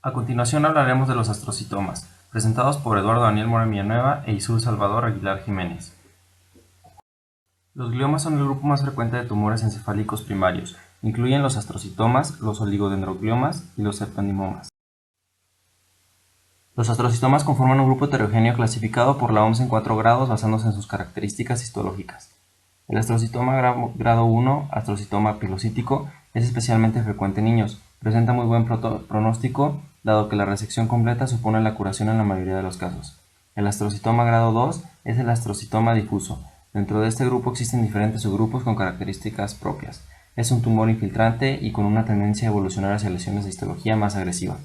A continuación hablaremos de los astrocitomas, presentados por Eduardo Daniel Mora Villanueva e Isul Salvador Aguilar Jiménez. Los gliomas son el grupo más frecuente de tumores encefálicos primarios. Incluyen los astrocitomas, los oligodendrogliomas y los septandinomas. Los astrocitomas conforman un grupo heterogéneo clasificado por la OMS en 4 grados basándose en sus características histológicas. El astrocitoma grado 1, astrocitoma pilocítico, es especialmente frecuente en niños. Presenta muy buen pronóstico, dado que la resección completa supone la curación en la mayoría de los casos. El astrocitoma grado 2 es el astrocitoma difuso. Dentro de este grupo existen diferentes subgrupos con características propias. Es un tumor infiltrante y con una tendencia a evolucionar hacia lesiones de histología más agresiva.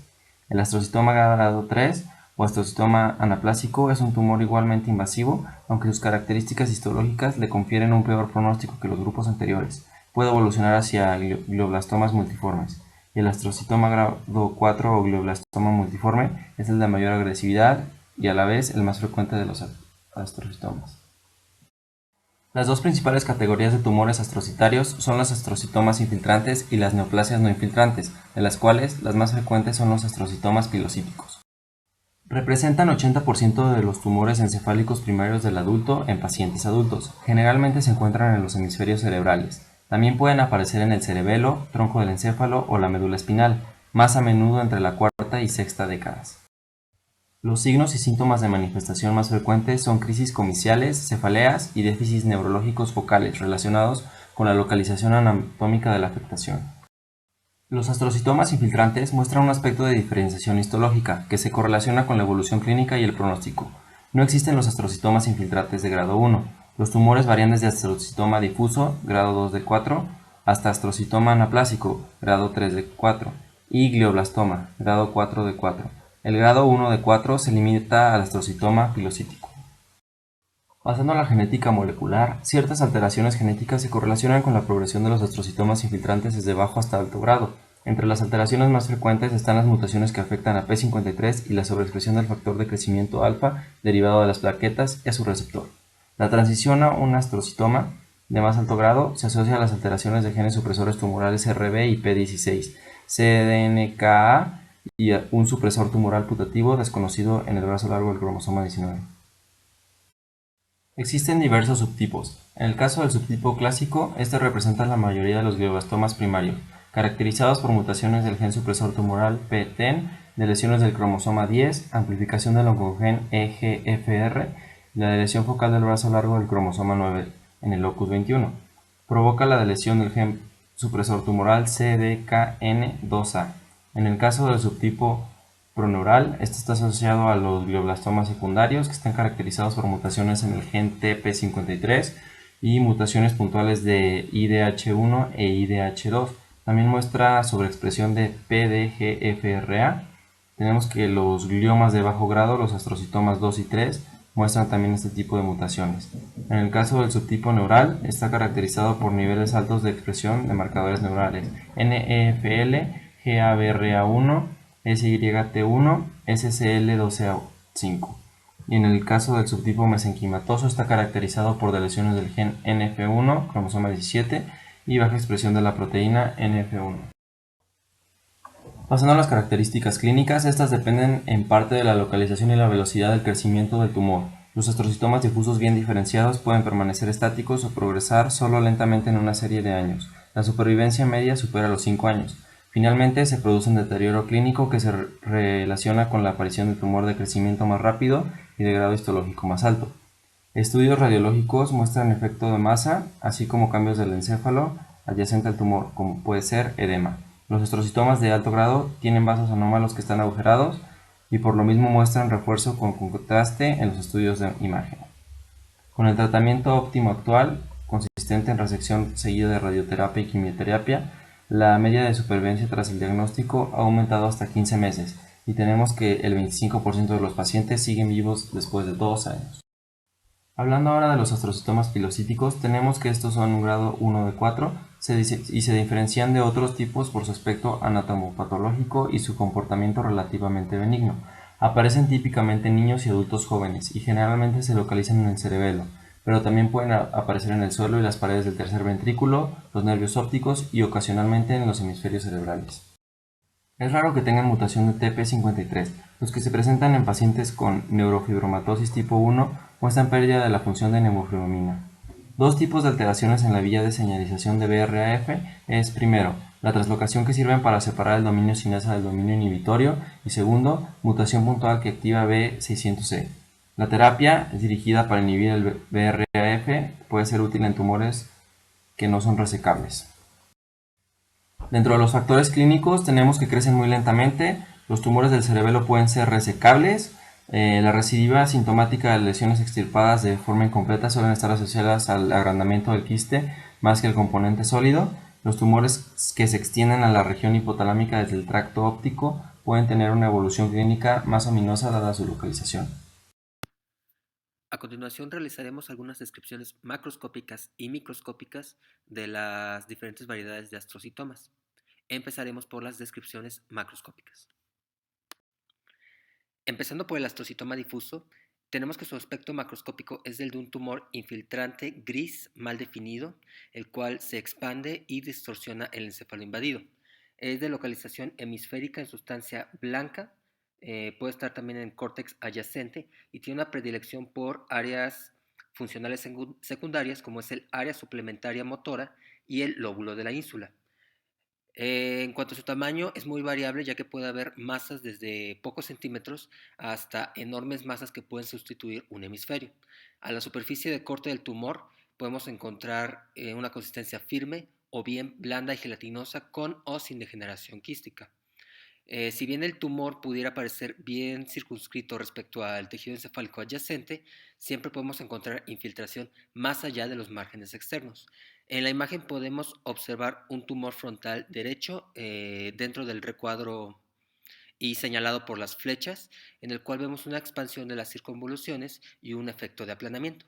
El astrocitoma grado 3 o astrocitoma anaplásico es un tumor igualmente invasivo, aunque sus características histológicas le confieren un peor pronóstico que los grupos anteriores. Puede evolucionar hacia glioblastomas multiformes. Y el astrocitoma grado 4 o glioblastoma multiforme es el de mayor agresividad y a la vez el más frecuente de los astrocitomas. Las dos principales categorías de tumores astrocitarios son los astrocitomas infiltrantes y las neoplasias no infiltrantes, de las cuales las más frecuentes son los astrocitomas pilocíticos. Representan 80% de los tumores encefálicos primarios del adulto en pacientes adultos. Generalmente se encuentran en los hemisferios cerebrales. También pueden aparecer en el cerebelo, tronco del encéfalo o la médula espinal, más a menudo entre la cuarta y sexta décadas. Los signos y síntomas de manifestación más frecuentes son crisis comiciales, cefaleas y déficits neurológicos focales relacionados con la localización anatómica de la afectación. Los astrocitomas infiltrantes muestran un aspecto de diferenciación histológica que se correlaciona con la evolución clínica y el pronóstico. No existen los astrocitomas infiltrantes de grado 1. Los tumores varían desde astrocitoma difuso, grado 2 de 4, hasta astrocitoma anaplásico, grado 3 de 4, y glioblastoma, grado 4 de 4. El grado 1 de 4 se limita al astrocitoma pilocítico. Basando la genética molecular, ciertas alteraciones genéticas se correlacionan con la progresión de los astrocitomas infiltrantes desde bajo hasta alto grado. Entre las alteraciones más frecuentes están las mutaciones que afectan a p53 y la sobreexpresión del factor de crecimiento alfa derivado de las plaquetas y a su receptor. La transición a un astrocitoma de más alto grado se asocia a las alteraciones de genes supresores tumorales RB y P16, CDNKA y a un supresor tumoral putativo desconocido en el brazo largo del cromosoma 19. Existen diversos subtipos. En el caso del subtipo clásico, este representa la mayoría de los glioblastomas primarios, caracterizados por mutaciones del gen supresor tumoral PTEN, de lesiones del cromosoma 10, amplificación del oncogen EGFR y la lesión focal del brazo largo del cromosoma 9 en el locus 21. Provoca la lesión del gen supresor tumoral CDKN2A. En el caso del subtipo proneural, este está asociado a los glioblastomas secundarios que están caracterizados por mutaciones en el gen TP53 y mutaciones puntuales de IDH1 e IDH2. También muestra sobreexpresión de PDGFRA. Tenemos que los gliomas de bajo grado, los astrocitomas 2 y 3, muestran también este tipo de mutaciones. En el caso del subtipo neural, está caracterizado por niveles altos de expresión de marcadores neurales NEFL, GABRA1, SYT1, SCL12A5. Y en el caso del subtipo mesenquimatoso está caracterizado por deleciones del gen NF1, cromosoma 17, y baja expresión de la proteína NF1. Pasando a las características clínicas, estas dependen en parte de la localización y la velocidad del crecimiento del tumor. Los astrocitomas difusos bien diferenciados pueden permanecer estáticos o progresar solo lentamente en una serie de años. La supervivencia media supera los 5 años. Finalmente, se produce un deterioro clínico que se relaciona con la aparición de tumor de crecimiento más rápido y de grado histológico más alto. Estudios radiológicos muestran efecto de masa, así como cambios del encéfalo adyacente al tumor, como puede ser edema. Los astrocitomas de alto grado tienen vasos anómalos que están agujerados y por lo mismo muestran refuerzo con contraste en los estudios de imagen. Con el tratamiento óptimo actual, consistente en resección seguida de radioterapia y quimioterapia, la media de supervivencia tras el diagnóstico ha aumentado hasta 15 meses y tenemos que el 25% de los pacientes siguen vivos después de 2 años. Hablando ahora de los astrocitomas pilocíticos, tenemos que estos son un grado 1 de 4 y se diferencian de otros tipos por su aspecto anatomopatológico y su comportamiento relativamente benigno. Aparecen típicamente en niños y adultos jóvenes y generalmente se localizan en el cerebelo, pero también pueden aparecer en el suelo y las paredes del tercer ventrículo, los nervios ópticos y ocasionalmente en los hemisferios cerebrales. Es raro que tengan mutación de TP53. Los que se presentan en pacientes con neurofibromatosis tipo 1 muestran pérdida de la función de neumofibrominina. Dos tipos de alteraciones en la vía de señalización de BRAF es, primero, la translocación que sirven para separar el dominio cinasa del dominio inhibitorio y segundo, mutación puntual que activa B600E. La terapia es dirigida para inhibir el BRAF, puede ser útil en tumores que no son resecables. Dentro de los factores clínicos tenemos que crecen muy lentamente, los tumores del cerebelo pueden ser resecables, la recidiva sintomática de lesiones extirpadas de forma incompleta suelen estar asociadas al agrandamiento del quiste más que el componente sólido. Los tumores que se extienden a la región hipotalámica desde el tracto óptico pueden tener una evolución clínica más ominosa dada su localización. A continuación realizaremos algunas descripciones macroscópicas y microscópicas de las diferentes variedades de astrocitomas. Empezaremos por las descripciones macroscópicas. Empezando por el astrocitoma difuso, tenemos que su aspecto macroscópico es el de un tumor infiltrante gris mal definido, el cual se expande y distorsiona el encéfalo invadido. Es de localización hemisférica en sustancia blanca, puede estar también en córtex adyacente y tiene una predilección por áreas funcionales secundarias como es el área suplementaria motora y el lóbulo de la ínsula. En cuanto a su tamaño, es muy variable ya que puede haber masas desde pocos centímetros hasta enormes masas que pueden sustituir un hemisferio. A la superficie de corte del tumor podemos encontrar una consistencia firme o bien blanda y gelatinosa con o sin degeneración quística. Si bien el tumor pudiera parecer bien circunscrito respecto al tejido encefálico adyacente, siempre podemos encontrar infiltración más allá de los márgenes externos. En la imagen podemos observar un tumor frontal derecho dentro del recuadro y señalado por las flechas, en el cual vemos una expansión de las circunvoluciones y un efecto de aplanamiento.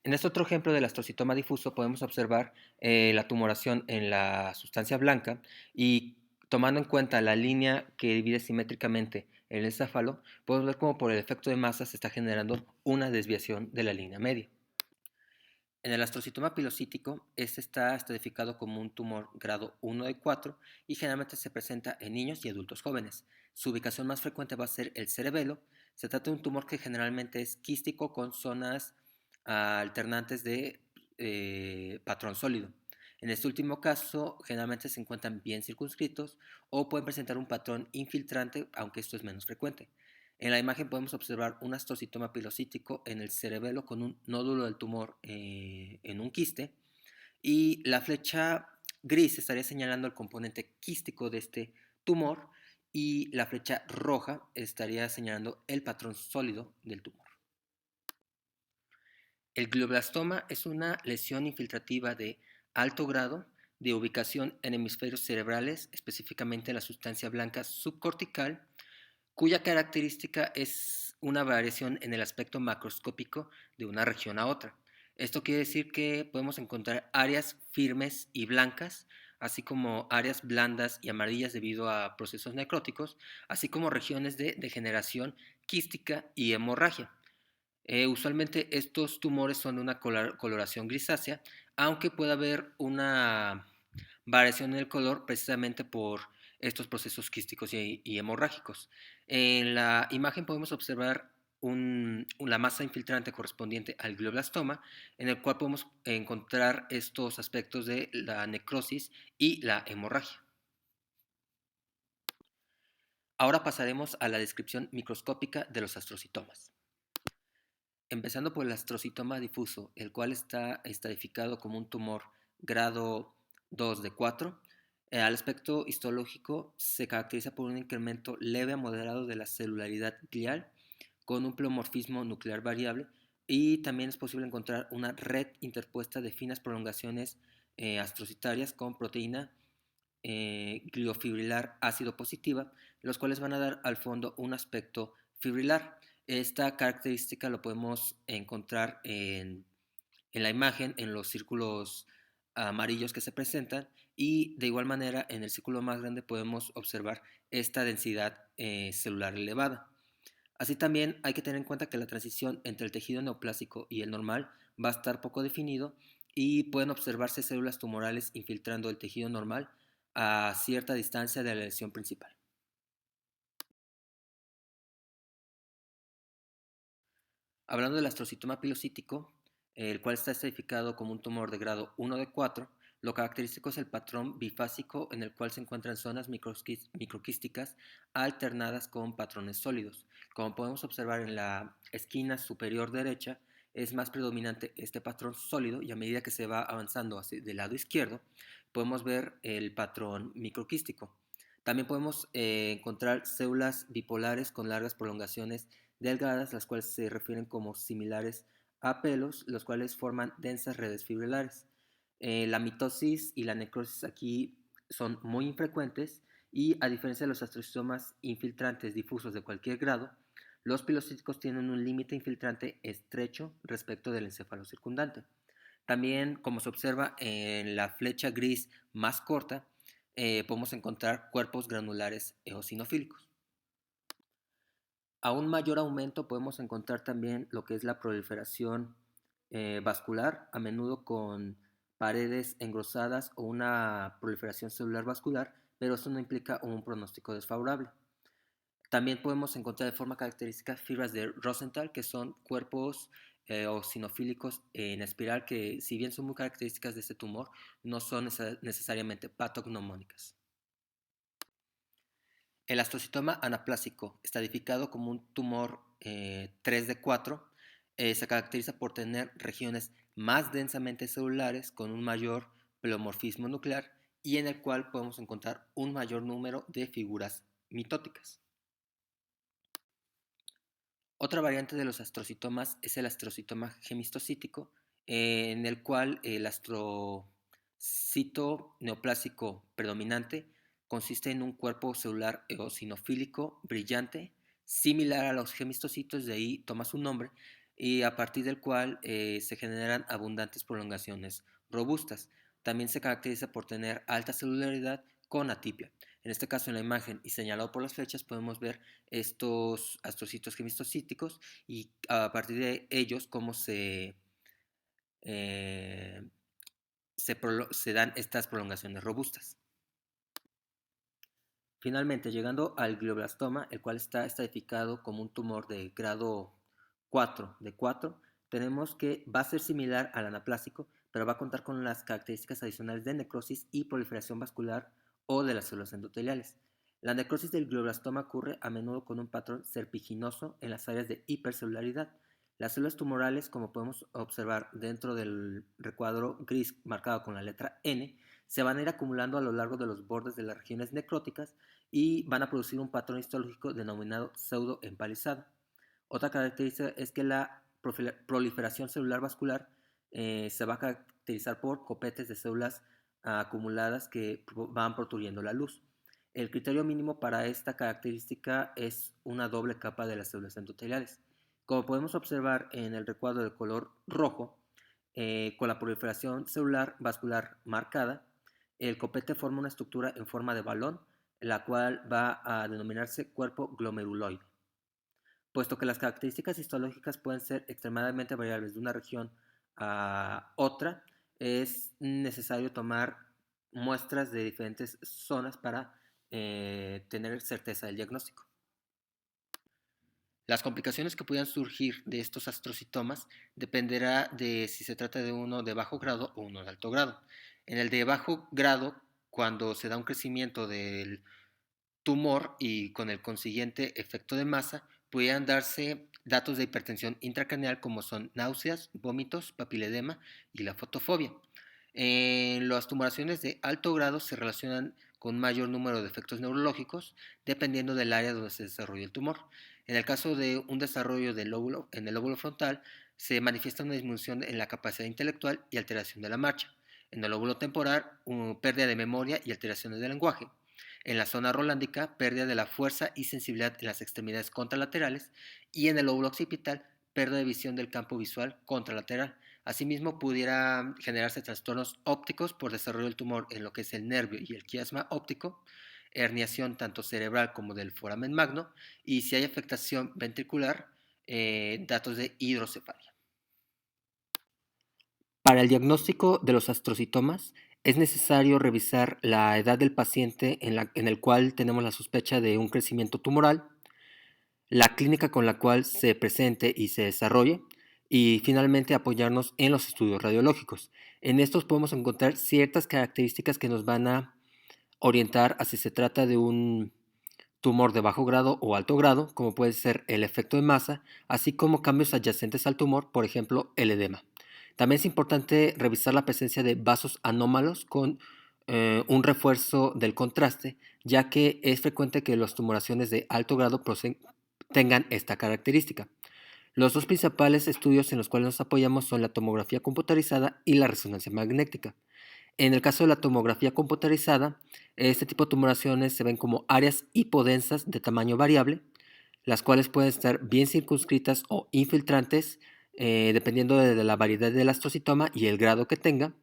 En este otro ejemplo del astrocitoma difuso podemos observar la tumoración en la sustancia blanca y tomando en cuenta la línea que divide simétricamente el encéfalo, podemos ver cómo por el efecto de masa se está generando una desviación de la línea media. En el astrocitoma pilocítico, este está estratificado como un tumor grado 1 de 4 y generalmente se presenta en niños y adultos jóvenes. Su ubicación más frecuente va a ser el cerebelo. Se trata de un tumor que generalmente es quístico con zonas alternantes de patrón sólido. En este último caso, generalmente se encuentran bien circunscritos o pueden presentar un patrón infiltrante, aunque esto es menos frecuente. En la imagen podemos observar un astrocitoma pilocítico en el cerebelo con un nódulo del tumor en un quiste y la flecha gris estaría señalando el componente quístico de este tumor y la flecha roja estaría señalando el patrón sólido del tumor. El glioblastoma es una lesión infiltrativa de alto grado de ubicación en hemisferios cerebrales, específicamente en la sustancia blanca subcortical, cuya característica es una variación en el aspecto macroscópico de una región a otra. Esto quiere decir que podemos encontrar áreas firmes y blancas, así como áreas blandas y amarillas debido a procesos necróticos, así como regiones de degeneración quística y hemorragia. Usualmente estos tumores son de una coloración grisácea, aunque puede haber una variación en el color precisamente por estos procesos quísticos y hemorrágicos. En la imagen podemos observar la masa infiltrante correspondiente al glioblastoma, en el cual podemos encontrar estos aspectos de la necrosis y la hemorragia. Ahora pasaremos a la descripción microscópica de los astrocitomas. Empezando por el astrocitoma difuso, el cual está estadificado como un tumor grado 2 de 4, al aspecto histológico se caracteriza por un incremento leve a moderado de la celularidad glial con un pleomorfismo nuclear variable y también es posible encontrar una red interpuesta de finas prolongaciones astrocitarias con proteína gliofibrilar ácido positiva, los cuales van a dar al fondo un aspecto fibrilar. Esta característica lo podemos encontrar en la imagen, en los círculos amarillos que se presentan y de igual manera en el círculo más grande podemos observar esta densidad celular elevada. Así también hay que tener en cuenta que la transición entre el tejido neoplásico y el normal va a estar poco definido y pueden observarse células tumorales infiltrando el tejido normal a cierta distancia de la lesión principal. Hablando del astrocitoma pilocítico, el cual está estratificado como un tumor de grado 1 de 4, lo característico es el patrón bifásico en el cual se encuentran zonas microquísticas alternadas con patrones sólidos. Como podemos observar en la esquina superior derecha, es más predominante este patrón sólido y a medida que se va avanzando hacia del lado izquierdo, podemos ver el patrón microquístico. También podemos encontrar células bipolares con largas prolongaciones delgadas, las cuales se refieren como similares a pelos, los cuales forman densas redes fibrilares. La mitosis y la necrosis aquí son muy infrecuentes y a diferencia de los astrocistomas infiltrantes difusos de cualquier grado, los pilocíticos tienen un límite infiltrante estrecho respecto del encéfalo circundante. También, como se observa en la flecha gris más corta, podemos encontrar cuerpos granulares eosinofílicos. A un mayor aumento podemos encontrar también lo que es la proliferación vascular, a menudo con paredes engrosadas o una proliferación celular vascular, pero eso no implica un pronóstico desfavorable. También podemos encontrar de forma característica fibras de Rosenthal, que son cuerpos eosinofílicos en espiral que, si bien son muy características de este tumor, no son necesariamente patognomónicas. El astrocitoma anaplásico, estadificado como un tumor 3 de 4, se caracteriza por tener regiones más densamente celulares con un mayor pleomorfismo nuclear y en el cual podemos encontrar un mayor número de figuras mitóticas. Otra variante de los astrocitomas es el astrocitoma gemistocítico, en el cual el astrocito neoplásico predominante consiste en un cuerpo celular eosinofílico brillante, similar a los gemistocitos, de ahí toma su nombre, y a partir del cual se generan abundantes prolongaciones robustas. También se caracteriza por tener alta celularidad con atipia. En este caso, en la imagen y señalado por las flechas, podemos ver estos astrocitos gemistocíticos y a partir de ellos cómo eh, se dan estas prolongaciones robustas. Finalmente, llegando al glioblastoma, el cual está estratificado como un tumor de grado 4 de 4, tenemos que va a ser similar al anaplásico, pero va a contar con las características adicionales de necrosis y proliferación vascular o de las células endoteliales. La necrosis del glioblastoma ocurre a menudo con un patrón serpiginoso en las áreas de hipercelularidad. Las células tumorales, como podemos observar dentro del recuadro gris marcado con la letra N, se van a ir acumulando a lo largo de los bordes de las regiones necróticas y van a producir un patrón histológico denominado pseudoempalizado. Otra característica es que la proliferación celular vascular se va a caracterizar por copetes de células acumuladas que van protrudiendo la luz. El criterio mínimo para esta característica es una doble capa de las células endoteliales. Como podemos observar en el recuadro de color rojo, con la proliferación celular vascular marcada, el copete forma una estructura en forma de balón, la cual va a denominarse cuerpo glomeruloide. Puesto que las características histológicas pueden ser extremadamente variables de una región a otra, es necesario tomar muestras de diferentes zonas para tener certeza del diagnóstico. Las complicaciones que puedan surgir de estos astrocitomas dependerá de si se trata de uno de bajo grado o uno de alto grado. En el de bajo grado, cuando se da un crecimiento del tumor y con el consiguiente efecto de masa, pudieran darse datos de hipertensión intracraneal como son náuseas, vómitos, papiledema y la fotofobia. Las tumoraciones de alto grado se relacionan con un mayor número de efectos neurológicos dependiendo del área donde se desarrolla el tumor. En el caso de un desarrollo en el lóbulo frontal, se manifiesta una disminución en la capacidad intelectual y alteración de la marcha. En el lóbulo temporal, pérdida de memoria y alteraciones del lenguaje. En la zona rolándica, pérdida de la fuerza y sensibilidad en las extremidades contralaterales. Y en el lóbulo occipital, pérdida de visión del campo visual contralateral. Asimismo, pudiera generarse trastornos ópticos por desarrollo del tumor en lo que es el nervio y el quiasma óptico, herniación tanto cerebral como del foramen magno, y si hay afectación ventricular, datos de hidrocefalia. Para el diagnóstico de los astrocitomas es necesario revisar la edad del paciente en el cual tenemos la sospecha de un crecimiento tumoral, la clínica con la cual se presente y se desarrolle, y finalmente apoyarnos en los estudios radiológicos. En estos podemos encontrar ciertas características que nos van a orientar a si se trata de un tumor de bajo grado o alto grado, como puede ser el efecto de masa, así como cambios adyacentes al tumor, por ejemplo, el edema. También es importante revisar la presencia de vasos anómalos con un refuerzo del contraste, ya que es frecuente que las tumoraciones de alto grado tengan esta característica. Los dos principales estudios en los cuales nos apoyamos son la tomografía computarizada y la resonancia magnética. En el caso de la tomografía computarizada, este tipo de tumoraciones se ven como áreas hipodensas de tamaño variable, las cuales pueden estar bien circunscritas o infiltrantes, dependiendo de la variedad del astrocitoma y el grado que tenga.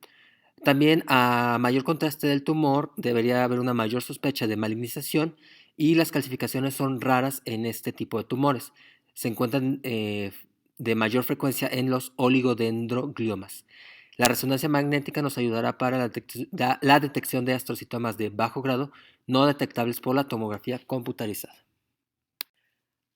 También a mayor contraste del tumor debería haber una mayor sospecha de malignización y las calcificaciones son raras en este tipo de tumores. Se encuentran de mayor frecuencia en los oligodendrogliomas. La resonancia magnética nos ayudará para la detección de astrocitomas de bajo grado no detectables por la tomografía computarizada.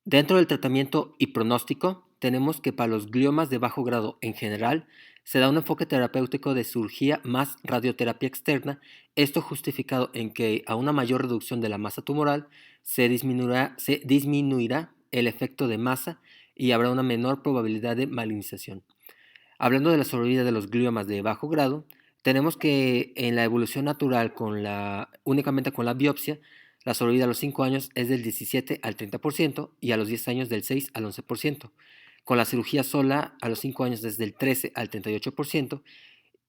Dentro del tratamiento y pronóstico, tenemos que para los gliomas de bajo grado en general, se da un enfoque terapéutico de cirugía más radioterapia externa, esto justificado en que a una mayor reducción de la masa tumoral se disminuirá el efecto de masa y habrá una menor probabilidad de malignización. Hablando de la sobrevida de los gliomas de bajo grado, tenemos que en la evolución natural únicamente con la biopsia, la sobrevida a los 5 años es del 17 al 30% y a los 10 años del 6 al 11%. Con la cirugía sola, a los 5 años es del 13 al 38%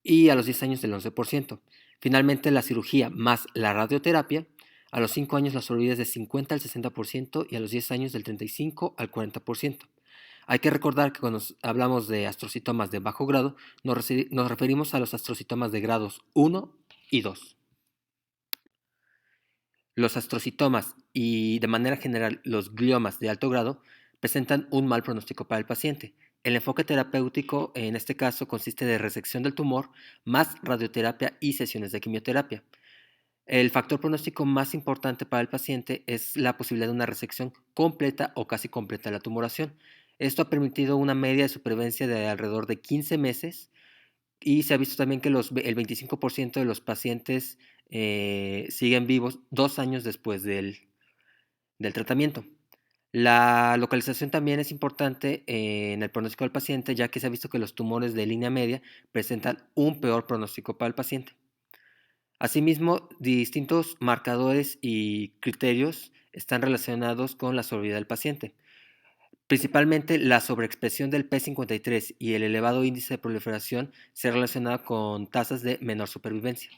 y a los 10 años del 11%. Finalmente, la cirugía más la radioterapia, a los 5 años la sobrevida es del 50 al 60% y a los 10 años del 35 al 40%. Hay que recordar que cuando hablamos de astrocitomas de bajo grado, nos referimos a los astrocitomas de grados 1 y 2. Los astrocitomas y de manera general los gliomas de alto grado presentan un mal pronóstico para el paciente. El enfoque terapéutico en este caso consiste de resección del tumor más radioterapia y sesiones de quimioterapia. El factor pronóstico más importante para el paciente es la posibilidad de una resección completa o casi completa de la tumoración. Esto ha permitido una media de supervivencia de alrededor de 15 meses y se ha visto también que el 25% de los pacientes siguen vivos 2 años después del tratamiento. La localización también es importante en el pronóstico del paciente, ya que se ha visto que los tumores de línea media presentan un peor pronóstico para el paciente. Asimismo, distintos marcadores y criterios están relacionados con la sobrevida del paciente. Principalmente la sobreexpresión del P53 y el elevado índice de proliferación se relaciona con tasas de menor supervivencia.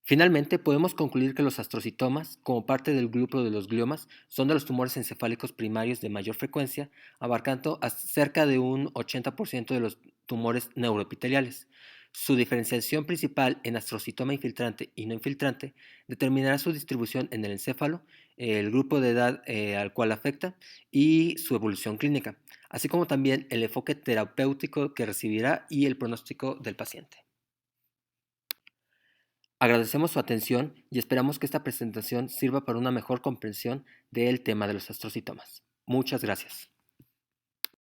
Finalmente, podemos concluir que los astrocitomas, como parte del grupo de los gliomas, son de los tumores encefálicos primarios de mayor frecuencia, abarcando cerca de un 80% de los tumores neuroepiteliales. Su diferenciación principal en astrocitoma infiltrante y no infiltrante determinará su distribución en el encéfalo, el grupo de edad al cual afecta y su evolución clínica, así como también el enfoque terapéutico que recibirá y el pronóstico del paciente. Agradecemos su atención y esperamos que esta presentación sirva para una mejor comprensión del tema de los astrocitomas. Muchas gracias.